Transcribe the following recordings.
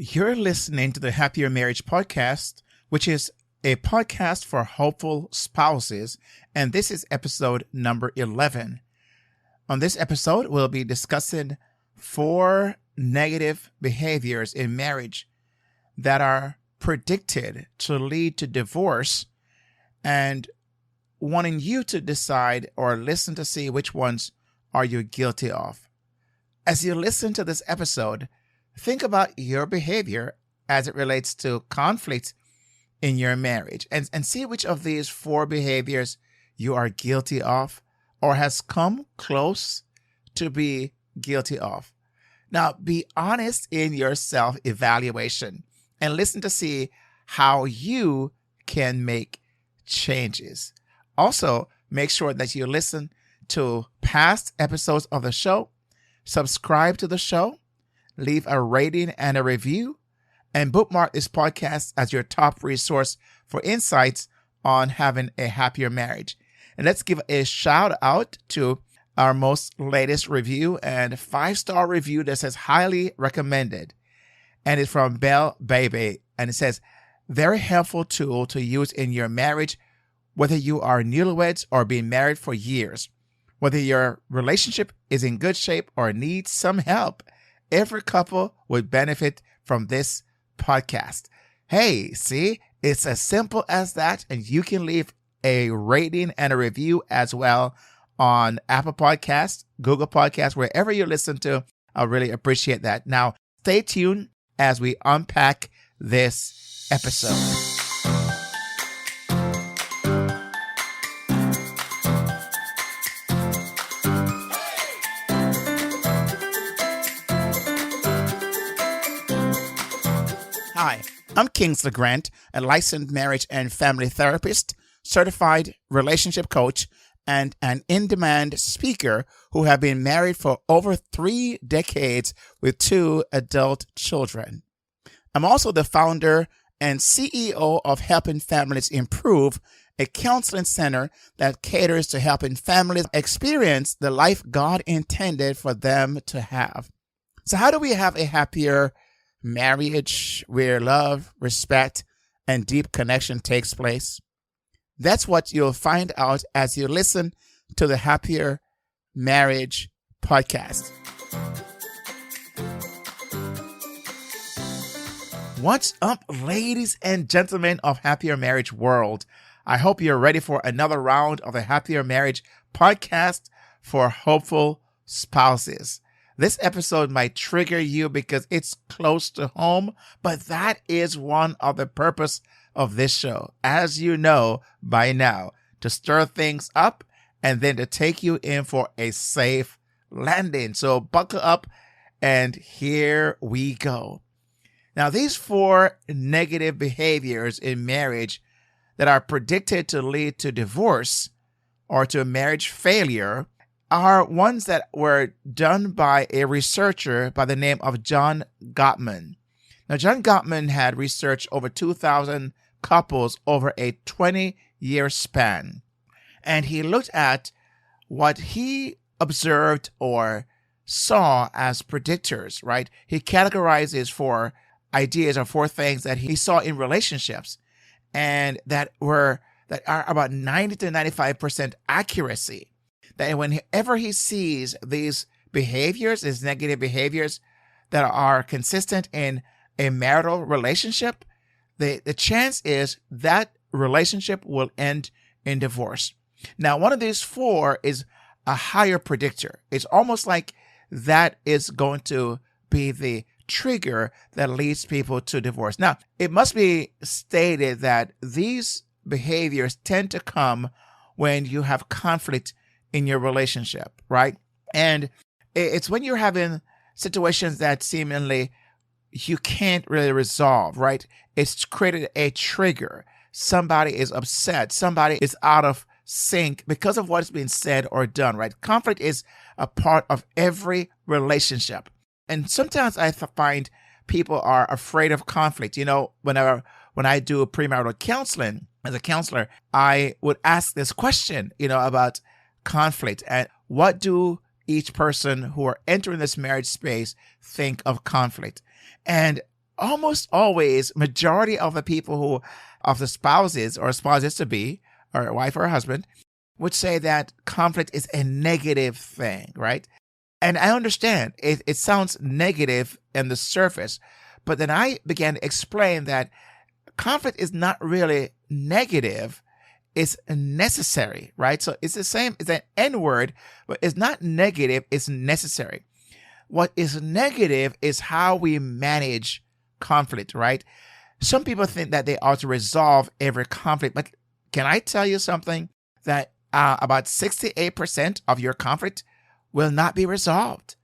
You're listening to the Happier Marriage Podcast, which is a podcast for hopeful spouses, and this is episode number 11. On this episode, we'll be discussing 4 negative behaviors in marriage that are predicted to lead to divorce, and wanting you to decide or listen to see which ones are you guilty of. As you listen to this episode, think about your behavior as it relates to conflict in your marriage and see which of these 4 behaviors you are guilty of or has come close to be guilty of. Now, be honest in your self-evaluation and listen to see how you can make changes. Also, make sure that you listen to past episodes of the show, subscribe to the show, leave a rating and a review, and bookmark this podcast as your top resource for insights on having a happier marriage. And let's give a shout out to our most latest review and 5-star review that says highly recommended. And it's from Belle Baby. And it says, very helpful tool to use in your marriage, whether you are newlyweds or been married for years. Whether your relationship is in good shape or needs some help, every couple would benefit from this podcast. Hey, see, it's as simple as that. And you can leave a rating and a review as well on Apple Podcasts, Google Podcasts, wherever you listen to. I really appreciate that. Now, stay tuned as we unpack this episode. Hi, I'm Kingsley Grant, a licensed marriage and family therapist, certified relationship coach, and an in-demand speaker who have been married for over 3 decades with 2 adult children. I'm also the founder and CEO of Helping Families Improve, a counseling center that caters to helping families experience the life God intended for them to have. So how do we have a happier marriage where love, respect, and deep connection takes place? That's what you'll find out as you listen to the Happier Marriage Podcast. What's up, ladies and gentlemen of Happier Marriage World? I hope you're ready for another round of the Happier Marriage Podcast for hopeful spouses. This episode might trigger you because it's close to home, but that is one of the purpose of this show, as you know by now, to stir things up and then to take you in for a safe landing. So buckle up and here we go. Now, these 4 negative behaviors in marriage that are predicted to lead to divorce or to marriage failure are ones that were done by a researcher by the name of John Gottman. Now, John Gottman had researched over 2,000 couples over a 20-year span, and he looked at what he observed or saw as predictors, right? He categorizes 4 ideas or 4 things that he saw in relationships, and that are about 90 to 95% accuracy. That whenever he sees these behaviors, these negative behaviors that are consistent in a marital relationship, the chance is that relationship will end in divorce. Now, one of these 4 is a higher predictor. It's almost like that is going to be the trigger that leads people to divorce. Now, it must be stated that these behaviors tend to come when you have conflict in your relationship, right? And it's when you're having situations that seemingly you can't really resolve, right? It's created a trigger. Somebody is upset. Somebody is out of sync because of what's been said or done, right? Conflict is a part of every relationship. And sometimes I find people are afraid of conflict. You know, when I do premarital counseling, as a counselor, I would ask this question, about conflict and what do each person who are entering this marriage space think of conflict. And almost always, majority of the people of the spouses or spouses to be, or a wife or a husband, would say that conflict is a negative thing, right? And I understand it sounds negative in the surface, but then I began to explain that conflict is not really negative. It's necessary, right? So it's the same, it's an N word, but it's not negative, it's necessary. What is negative is how we manage conflict, right? Some people think that they ought to resolve every conflict, but can I tell you something? That about 68% of your conflict will not be resolved.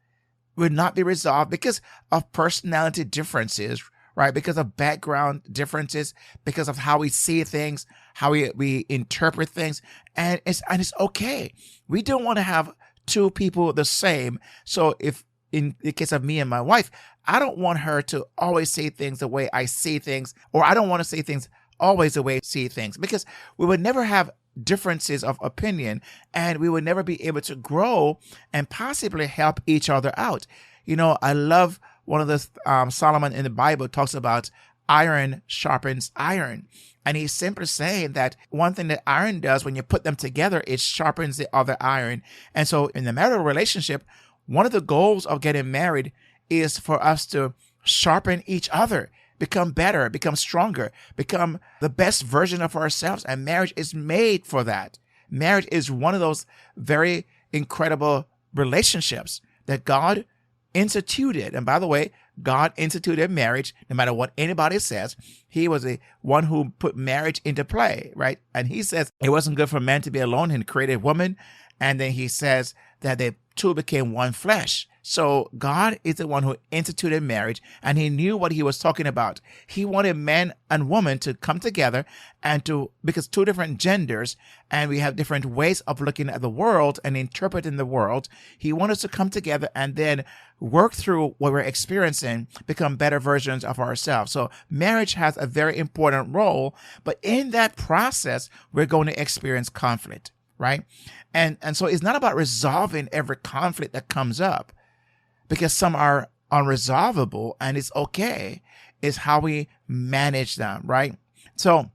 Will not be resolved because of personality differences, right? Because of background differences, because of how we see things, how we interpret things, and it's okay. We don't want to have two people the same. So if in the case of me and my wife, I don't want her to always see things the way I see things, or I don't want to see things always the way I see things, because we would never have differences of opinion, and we would never be able to grow and possibly help each other out. You know, I love one of the Solomon in the Bible talks about iron sharpens iron. And he's simply saying that one thing that iron does when you put them together, it sharpens the other iron. And so in the marital relationship, one of the goals of getting married is for us to sharpen each other, become better, become stronger, become the best version of ourselves. And marriage is made for that. Marriage is one of those very incredible relationships that God instituted. And by the way, God instituted marriage, no matter what anybody says. He was the one who put marriage into play, right? And he says it wasn't good for man to be alone. He created woman. And then he says that they two became one flesh. So God is the one who instituted marriage, and he knew what he was talking about. He wanted man and woman to come together because two different genders, and we have different ways of looking at the world and interpreting the world. He wanted us to come together and then work through what we're experiencing, become better versions of ourselves. So marriage has a very important role, but in that process, we're going to experience conflict, right? And so it's not about resolving every conflict that comes up, because some are unresolvable, and it's okay. It's how we manage them, right? So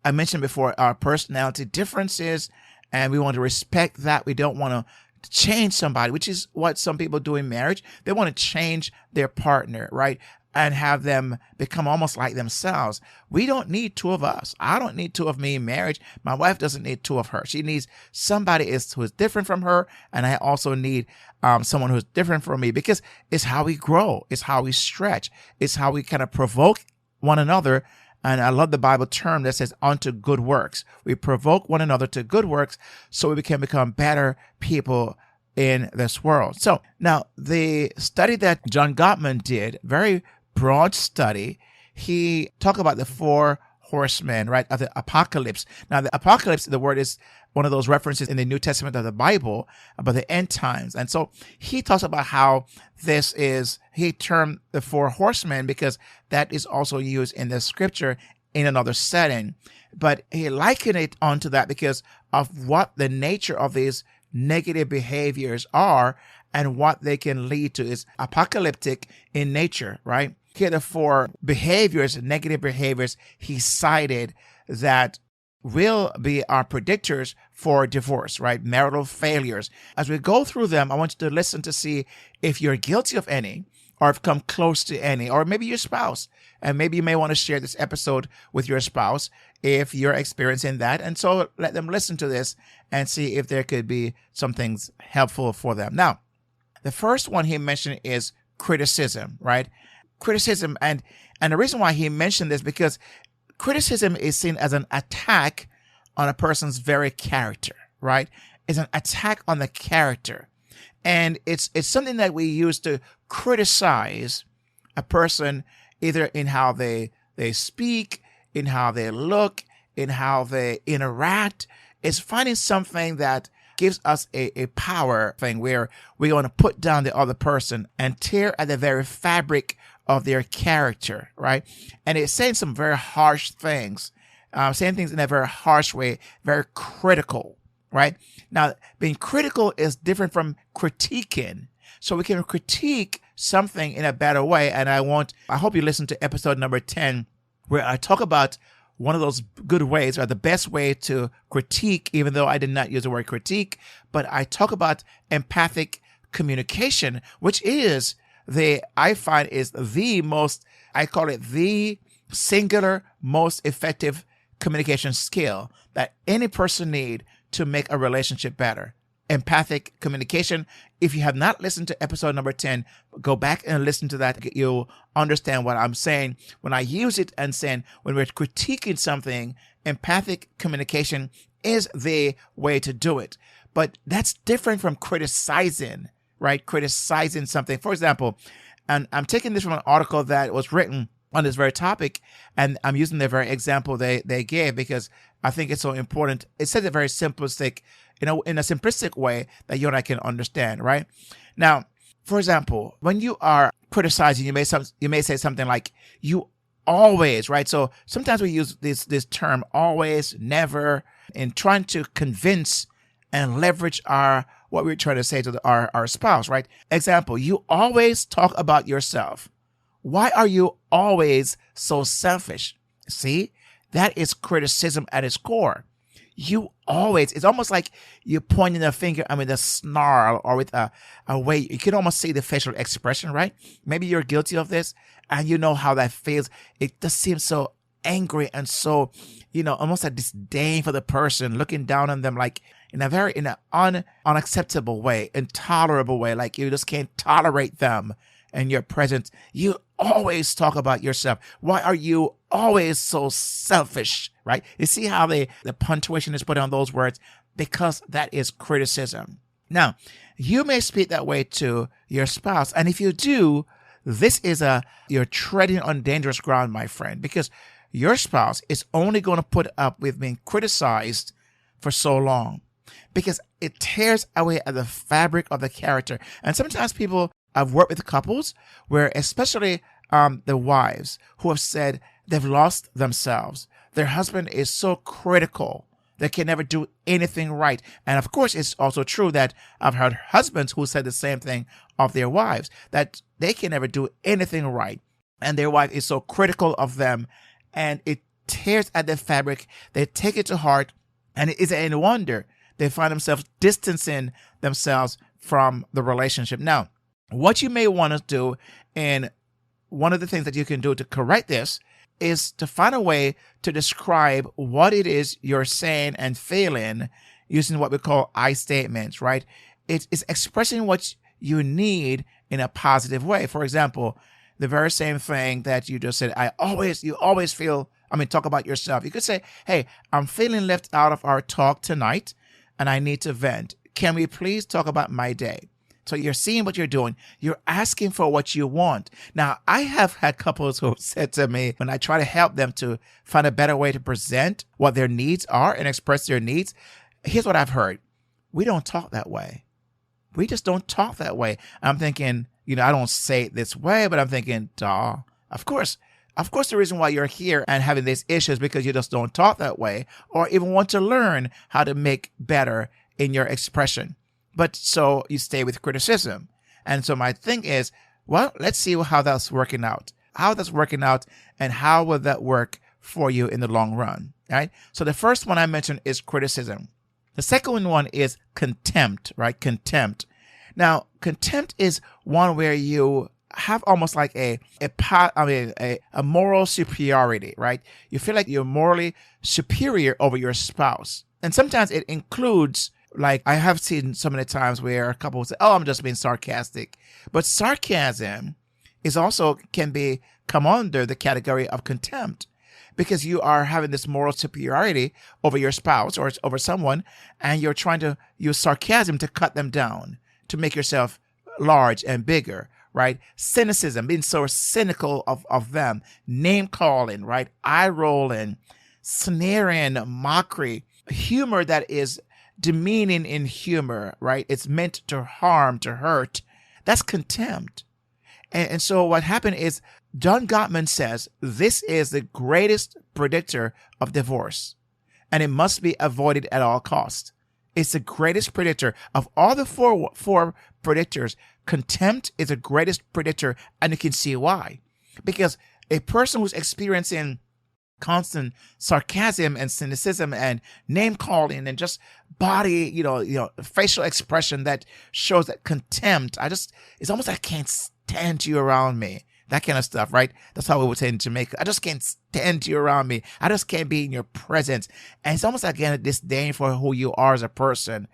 I mentioned before our personality differences, and we want to respect that. We don't want to change somebody, which is what some people do in marriage. They want to change their partner, right? And have them become almost like themselves. We don't need two of us. I don't need two of me in marriage. My wife doesn't need two of her. She needs somebody who is different from her. And I also need someone who's different from me, because it's how we grow. It's how we stretch. It's how we kind of provoke one another. And I love the Bible term that says unto good works. We provoke one another to good works so we can become better people in this world. So now the study that John Gottman did, very broad study, he talked about the four horsemen, right, of the apocalypse. Now, the apocalypse, the word is one of those references in the New Testament of the Bible about the end times. And so he talks about how he termed the four horsemen because that is also used in the scripture in another setting. But he likened it onto that because of what the nature of these negative behaviors are and what they can lead to. Is apocalyptic in nature, right? Here, the four behaviors, negative behaviors, he cited that will be our predictors for divorce, right? Marital failures. As we go through them, I want you to listen to see if you're guilty of any or have come close to any, or maybe your spouse. And maybe you may want to share this episode with your spouse if you're experiencing that. And so let them listen to this and see if there could be some things helpful for them. Now, the first one he mentioned is criticism, right? Criticism. And the reason why he mentioned this, because criticism is seen as an attack on a person's very character, right? It's an attack on the character. And it's something that we use to criticize a person, either in how they speak, in how they look, in how they interact. It's finding something that gives us a power thing where we want to put down the other person and tear at the very fabric of their character, right? And it's saying some very harsh things, saying things in a very harsh way, very critical, right? Now, being critical is different from critiquing. So we can critique something in a better way. And I hope you listen to episode number 10, where I talk about one of those good ways, or the best way to critique, even though I did not use the word critique, but I talk about empathic communication, which is I find is the most, I call it the singular most effective communication skill that any person need to make a relationship better. Empathic communication. If you have not listened to episode number 10, go back and listen to that. You'll understand what I'm saying when I use it, and saying when we're critiquing something, empathic communication is the way to do it. But that's different from criticizing, right? Criticizing something. For example, and I'm taking this from an article that was written on this very topic, and I'm using the very example they gave because I think it's so important. It says it very simplistic, in a simplistic way that you and I can understand, right? Now, for example, when you are criticizing, you may say something like, "You always," right? So sometimes we use this term "always," "never," in trying to convince and leverage what we're trying to say to our spouse, right? Example: "You always talk about yourself. Why are you always so selfish?" See, that is criticism at its core. You always, it's almost like you're pointing a finger, with a snarl, or with a way, you can almost see the facial expression, right? Maybe you're guilty of this, and you know how that feels. It just seems so angry and so, almost a disdain for the person, looking down on them, like in an unacceptable way, intolerable way, like you just can't tolerate them and your presence. You always talk about yourself. Why are you always so selfish, right? You see how the punctuation is put on those words? Because that is criticism. Now, you may speak that way to your spouse. And if you do, you're treading on dangerous ground, my friend, because your spouse is only going to put up with being criticized for so long, because it tears away at the fabric of the character. And sometimes I've worked with couples where, especially the wives, who have said they've lost themselves. Their husband is so critical. They can never do anything right. And of course, it's also true that I've heard husbands who said the same thing of their wives, that they can never do anything right. And their wife is so critical of them, and it tears at their fabric. They take it to heart, and it isn't any wonder they find themselves distancing themselves from the relationship. Now, what you may want to do, and one of the things that you can do to correct this, is to find a way to describe what it is you're saying and feeling using what we call I statements, right? It's expressing what you need in a positive way. For example, the very same thing that you just said, you always feel, talk about yourself. You could say, "Hey, I'm feeling left out of our talk tonight and I need to vent. Can we please talk about my day?" So you're seeing what you're doing. You're asking for what you want. Now, I have had couples who said to me, when I try to help them to find a better way to present what their needs are and express their needs, here's what I've heard: "We don't talk that way. We just don't talk that way." I'm thinking, I don't say it this way, but I'm thinking, duh, of course the reason why you're here and having these issues is because you just don't talk that way, or even want to learn how to make better in your expression. But so you stay with criticism. And so my thing is, well, let's see how that's working out. And how will that work for you in the long run, right? So the first one I mentioned is criticism. The second one is contempt, right? Contempt. Now, contempt is one where you have almost like a moral superiority, right? You feel like you're morally superior over your spouse. And sometimes it includes, like, I have seen so many times where a couple will say, "Oh, I'm just being sarcastic." But sarcasm can come under the category of contempt, because you are having this moral superiority over your spouse or over someone, and you're trying to use sarcasm to cut them down, to make yourself large and bigger, right? Cynicism, being so cynical of them, name calling, right? Eye rolling, sneering, mockery, humor that is demeaning in humor, right? It's meant to harm, to hurt. That's contempt. And so what happened is, John Gottman says this is the greatest predictor of divorce, and it must be avoided at all costs. It's the greatest predictor of all the four predictors. contempt is the greatest predictor, and you can see why. Because a person who's experiencing constant sarcasm and cynicism and name calling and just body, facial expression that shows that contempt, it's almost like I can't stand you around me. That kind of stuff, right? That's how we would say in Jamaica. I just can't stand you around me. I just can't be in your presence. And it's almost like, again, a disdain for who you are as a person.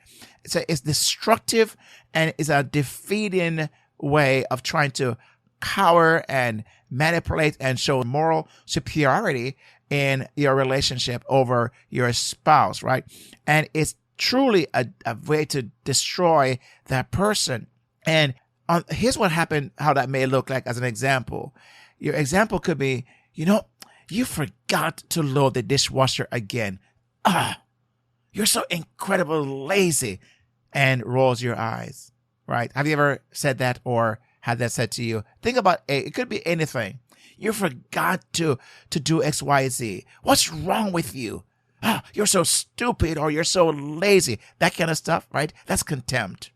It's destructive, and it's a defeating way of trying to cower and manipulate and show moral superiority in your relationship over your spouse, right? And it's truly a way to destroy that person. And here's what happened, how that may look like as an example. Your example could be, you forgot to load the dishwasher again. You're so incredibly lazy, and rolls your eyes, right? Have you ever said that or had that said to you? Think about it could be anything. You forgot to do X, Y, Z. What's wrong with you? You're so stupid, or you're so lazy. That kind of stuff, right? That's contempt.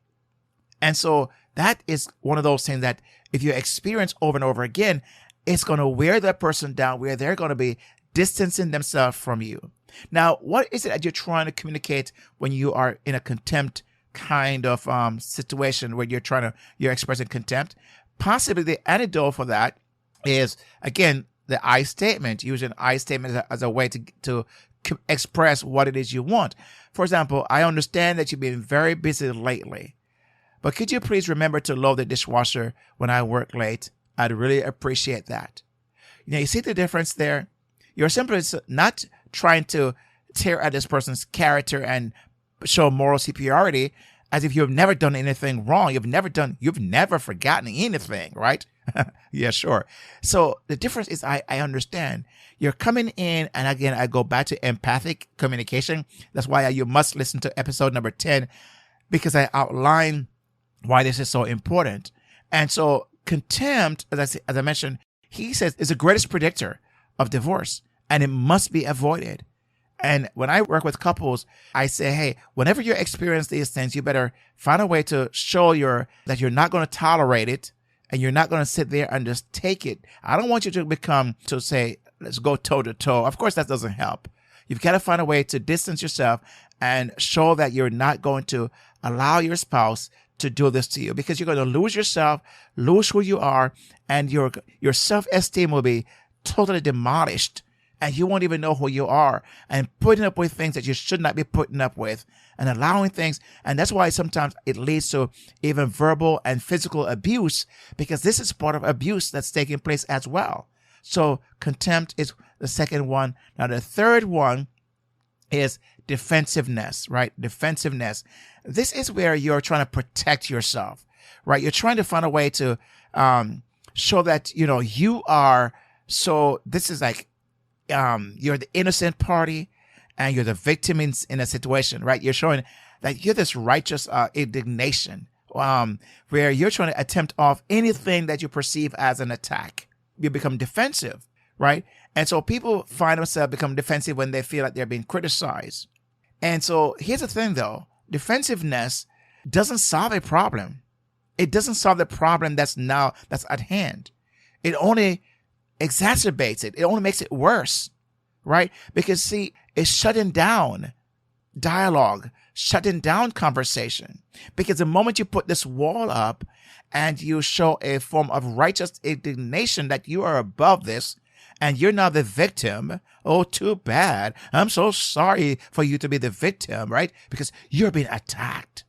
And so that is one of those things that if you experience over and over again, it's going to wear that person down, where they're going to be distancing themselves from you. Now, what is it that you're trying to communicate when you are in a contempt kind of situation where you're expressing contempt? Possibly the antidote for that is, again, the I statement, using I statement as a way to express what it is you want. For example, I understand that you've been very busy lately, but could you please remember to load the dishwasher when I work late? I'd really appreciate that. You see the difference there? You're simply not trying to tear at this person's character and show moral superiority as if you've never done anything wrong. You've never forgotten anything, right? Yeah, sure. So the difference is I understand. You're coming in, and again, I go back to empathic communication. That's why you must listen to episode number 10, because I outline why this is so important. And so contempt, as I mentioned, he says, is the greatest predictor of divorce, and it must be avoided. And when I work with couples, I say, hey, whenever you experience these things, you better find a way to show that you're not going to tolerate it, and you're not going to sit there and just take it. I don't want you to say, let's go toe to toe. Of course, that doesn't help. You've got to find a way to distance yourself and show that you're not going to allow your spouse to do this to you, because you're going to lose yourself, lose who you are, and your self-esteem will be totally demolished, and you won't even know who you are, and putting up with things that you should not be putting up with, and allowing things. And that's why sometimes it leads to even verbal and physical abuse, because this is part of abuse that's taking place as well. So contempt is the second one. Now, the third one is defensiveness, right? Defensiveness. This is where you're trying to protect yourself, right? You're trying to find a way to show that, you are. So this is like, you're the innocent party and you're the victim in a situation, right? You're showing that you're this righteous indignation, where you're trying to attempt off anything that you perceive as an attack. You become defensive, right? And so people find themselves become defensive when they feel like they're being criticized. And so here's the thing, though. Defensiveness doesn't solve a problem. It doesn't solve the problem that's at hand. It only exacerbates it. It only makes it worse, right? Because, see, it's shutting down dialogue, shutting down conversation. Because the moment you put this wall up and you show a form of righteous indignation that you are above this, and you're now the victim. Oh, too bad. I'm so sorry for you to be the victim, right? Because you're being attacked,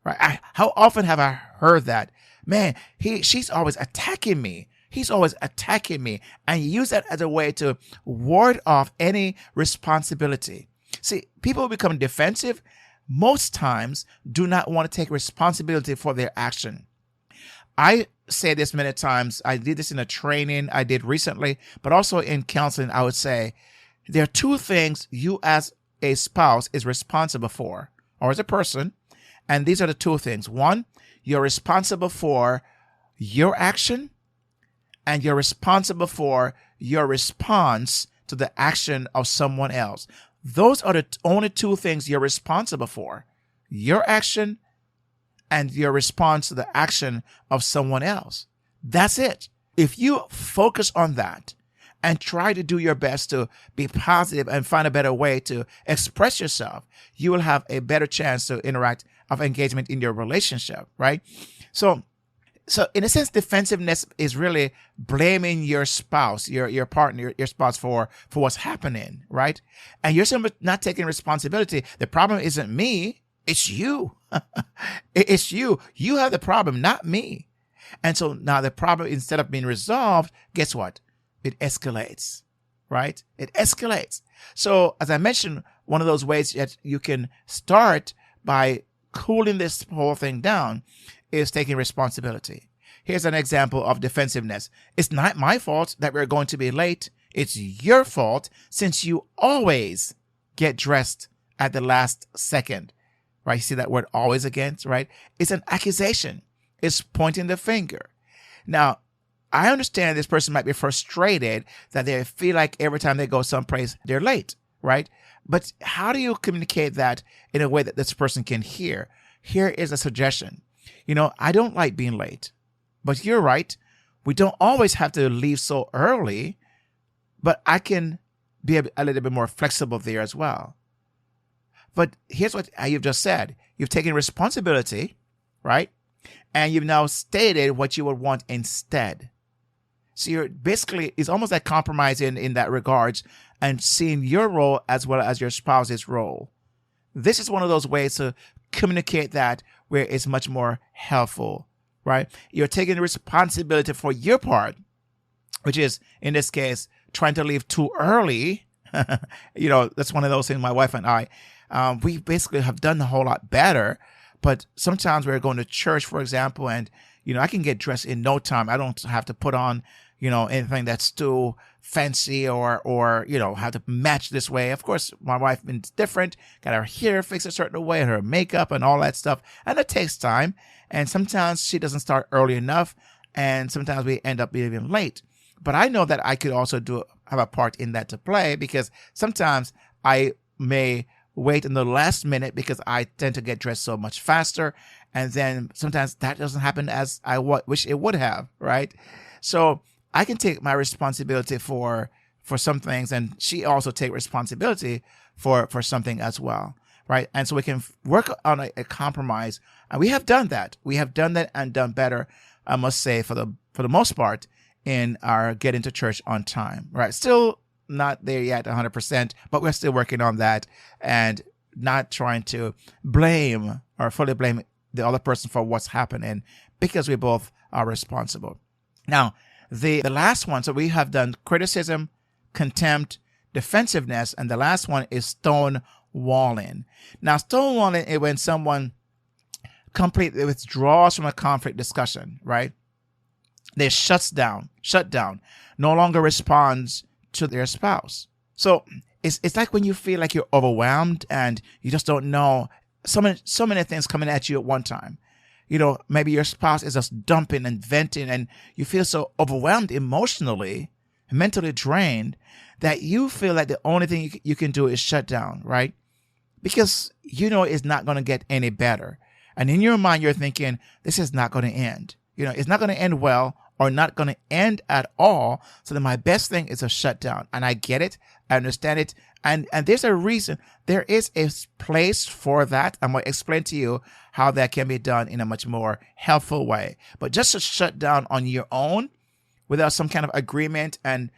right? How often have I heard that? Man, she's always attacking me. He's always attacking me. And you use that as a way to ward off any responsibility. See, people who become defensive most times do not want to take responsibility for their action. I say this many times. I did this in a training I did recently, but also in counseling. I would say there are two things you as a spouse is responsible for, or as a person. And these are the two things. One, you're responsible for your action, and you're responsible for your response to the action of someone else. Those are the only two things you're responsible for: your action and your response to the action of someone else. That's it. If you focus on that and try to do your best to be positive and find a better way to express yourself, you will have a better chance to interact of engagement in your relationship, right? So in a sense, defensiveness is really blaming your spouse, your partner, your spouse for what's happening, right? And you're simply not taking responsibility. The problem isn't me, it's you. It's you. You have the problem, not me. And so now the problem, instead of being resolved, guess what? It escalates, right? It escalates. So as I mentioned, one of those ways that you can start by cooling this whole thing down is taking responsibility. Here's an example of defensiveness. It's not my fault that we're going to be late. It's your fault since you always get dressed at the last second, right? You see that word always again, right? It's an accusation. It's pointing the finger. Now, I understand this person might be frustrated that they feel like every time they go someplace, they're late, right? But how do you communicate that in a way that this person can hear? Here is a suggestion. I don't like being late, but you're right. We don't always have to leave so early, but I can be a little bit more flexible there as well. But here's what you've just said. You've taken responsibility, right? And you've now stated what you would want instead. So you're basically, it's almost like compromising in that regards and seeing your role as well as your spouse's role. This is one of those ways to communicate that where it's much more helpful, right? You're taking responsibility for your part, which is, in this case, trying to leave too early. That's one of those things my wife and I, we basically have done a whole lot better. But sometimes we're going to church, for example, and, I can get dressed in no time. I don't have to put on, anything that's too fancy or have to match this way. Of course, my wife is different, got her hair fixed a certain way, her makeup and all that stuff. And it takes time. And sometimes she doesn't start early enough. And sometimes we end up being late. But I know that I could also have a part in that to play, because sometimes I may wait in the last minute because I tend to get dressed so much faster. And then sometimes that doesn't happen as I wish it would have, right? So I can take my responsibility for some things, and she also take responsibility for something as well, right? And so we can work on a compromise. And we have done that. We have done that and done better, I must say, for the most part, in our getting to church on time, right? Still not there yet 100%, but we're still working on that and not trying to blame or fully blame the other person for what's happening, because we both are responsible. Now, the last one, so we have done criticism, contempt, defensiveness, and the last one is stonewalling. Now, stonewalling is when someone completely withdraws from a conflict discussion, right? They shut down, no longer responds to their spouse. So it's like when you feel like you're overwhelmed and you just don't know, so many things coming at you at one time. Maybe your spouse is just dumping and venting, and you feel so overwhelmed emotionally, mentally drained, that you feel like the only thing you can do is shut down, right? Because it's not going to get any better. And in your mind, you're thinking, this is not going to end. It's not going to end well, or not going to end at all. So then my best thing is a shutdown. And I get it. I understand it. And there's a reason. There is a place for that. I'm going to explain to you how that can be done in a much more helpful way. But just to shut down on your own without some kind of agreement and,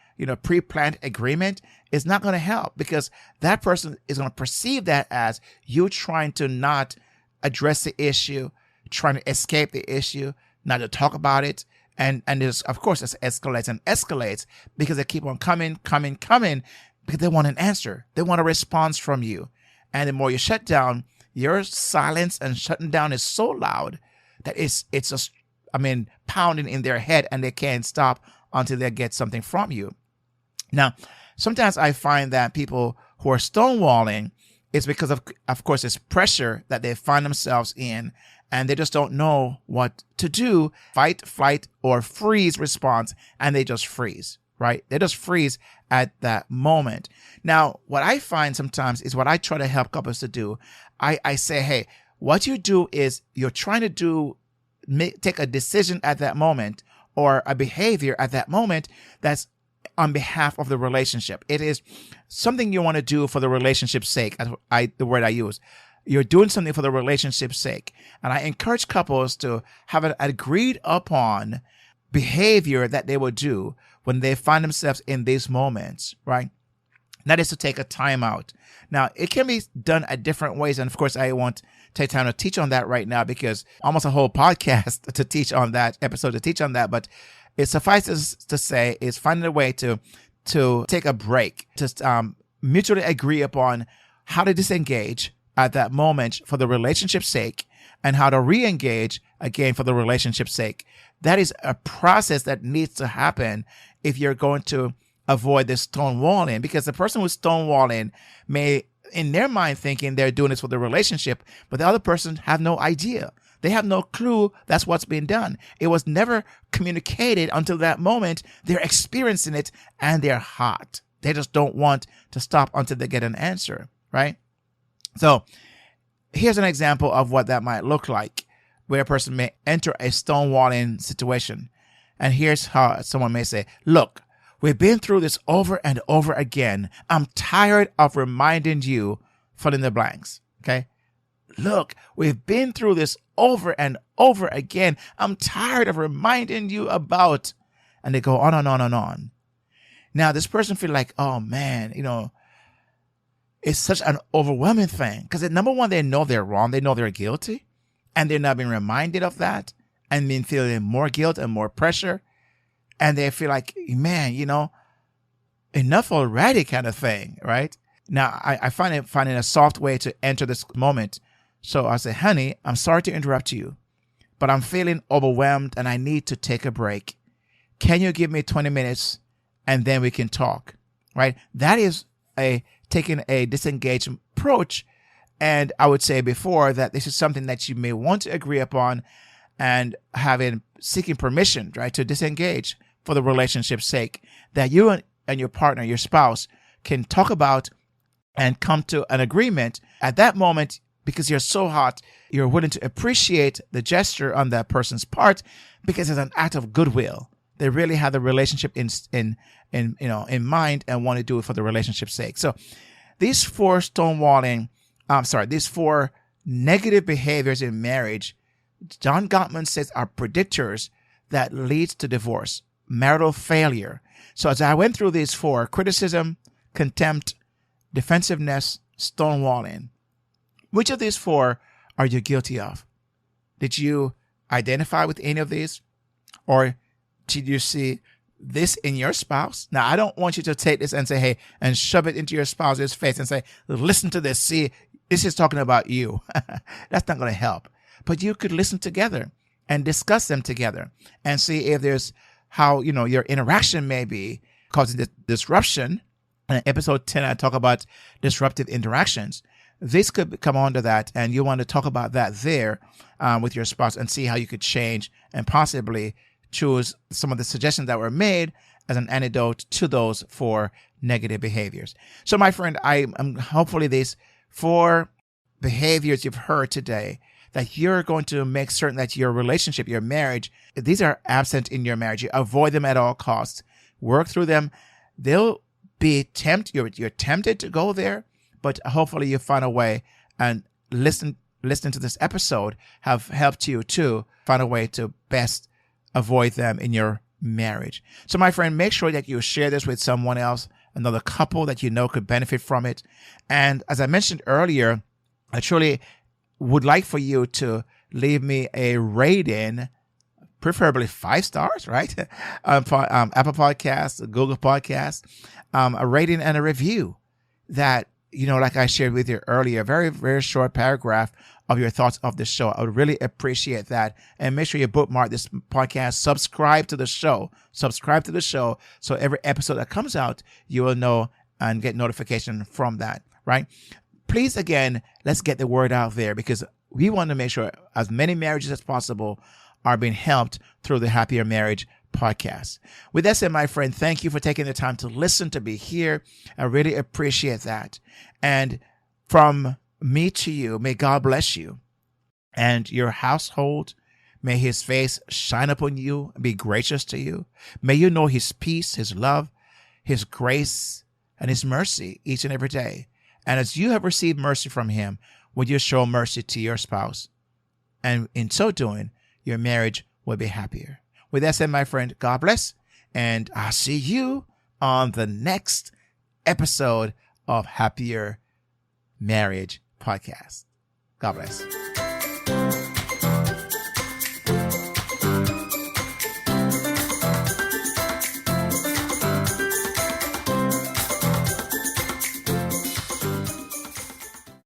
pre-planned agreement is not going to help, because that person is going to perceive that as you trying to not address the issue, trying to escape the issue, not to talk about it. And there's, of course, it escalates because they keep on coming, because they want an answer. They want a response from you. And the more you shut down, your silence and shutting down is so loud that it's just, pounding in their head, and they can't stop until they get something from you. Now, sometimes I find that people who are stonewalling is because of course, it's pressure that they find themselves in, and they just don't know what to do, fight, flight, or freeze response, and they just freeze, right? They just freeze at that moment. Now, what I find sometimes is what I try to help couples to do. I say, hey, what you do is you're trying to take a decision at that moment or a behavior at that moment that's on behalf of the relationship. It is something you want to do for the relationship's sake. The word I use. You're doing something for the relationship's sake. And I encourage couples to have an agreed upon behavior that they will do when they find themselves in these moments, right? That is to take a time out. Now, it can be done at different ways. And of course, I won't take time to teach on that right now because almost a whole podcast to teach on that, episode to teach on that. But it suffices to say is finding a way to take a break, to mutually agree upon how to disengage at that moment for the relationship's sake and how to re-engage again for the relationship's sake. That is a process that needs to happen if you're going to avoid this stonewalling, because the person who's stonewalling may, in their mind, thinking they're doing this for the relationship, but the other person have no idea. They have no clue that's what's being done. It was never communicated until that moment. They're experiencing it and they're hot. They just don't want to stop until they get an answer, right? So here's an example of what that might look like, where a person may enter a stonewalling situation. And here's how someone may say, look, we've been through this over and over again. I'm tired of reminding you, fill in the blanks, okay? Look, we've been through this over and over again. I'm tired of reminding you about, and they go on and on and on. Now, this person feel like, oh man, it's such an overwhelming thing. Because number one, they know they're wrong. They know they're guilty. And they're not being reminded of that and being feeling more guilt and more pressure. And they feel like, man, enough already kind of thing, right? Now, I find finding a soft way to enter this moment. So I say, honey, I'm sorry to interrupt you, but I'm feeling overwhelmed and I need to take a break. Can you give me 20 minutes and then we can talk, right? That is taking a disengaged approach. And I would say before that this is something that you may want to agree upon and seeking permission, right, to disengage for the relationship's sake, that you and your partner, your spouse, can talk about and come to an agreement at that moment. Because you're so hot, you're willing to appreciate the gesture on that person's part because it's an act of goodwill. They really have the relationship in mind and want to do it for the relationship's sake. So these four negative behaviors in marriage, John Gottman says are predictors that leads to divorce, marital failure. So as I went through these four: criticism, contempt, defensiveness, stonewalling. Which of these four are you guilty of? Did you identify with any of these? Or did you see this in your spouse? Now, I don't want you to take this and say, hey, and shove it into your spouse's face and say, listen to this. See, this is talking about you. That's not going to help. But you could listen together and discuss them together and see if there's how, your interaction may be causing disruption. In episode 10, I talk about disruptive interactions. This could come onto that, and you want to talk about that there with your spouse and see how you could change and possibly choose some of the suggestions that were made as an antidote to those four negative behaviors. So, my friend, I'm hopefully these four behaviors you've heard today, that you're going to make certain that your relationship, your marriage, these are absent in your marriage. You avoid them at all costs. Work through them. They'll be you're tempted to go there. But hopefully you find a way, and listening to this episode have helped you to find a way to best avoid them in your marriage. So my friend, make sure that you share this with someone else, another couple that you know could benefit from it. And as I mentioned earlier, I truly would like for you to leave me a rating, preferably 5 stars, right? Apple Podcasts, Google Podcasts, a rating and a review that, like I shared with you earlier, very, very short paragraph of your thoughts of the show. I would really appreciate that. And make sure you bookmark this podcast, subscribe to the show. So every episode that comes out, you will know and get notification from that, right? Please, again, let's get the word out there, because we want to make sure as many marriages as possible are being helped through the Happier Marriage podcast. With that said, my friend, thank you for taking the time to listen, to be here. I really appreciate that. And from me to you, may God bless you. and your household. May his face shine upon you and be gracious to you. May you know his peace, his love, his grace, and his mercy each and every day. And as you have received mercy from him, would you show mercy to your spouse? And in so doing, your marriage will be happier. With that said, my friend, God bless. And I'll see you on the next episode of Happier Marriage Podcast. God bless.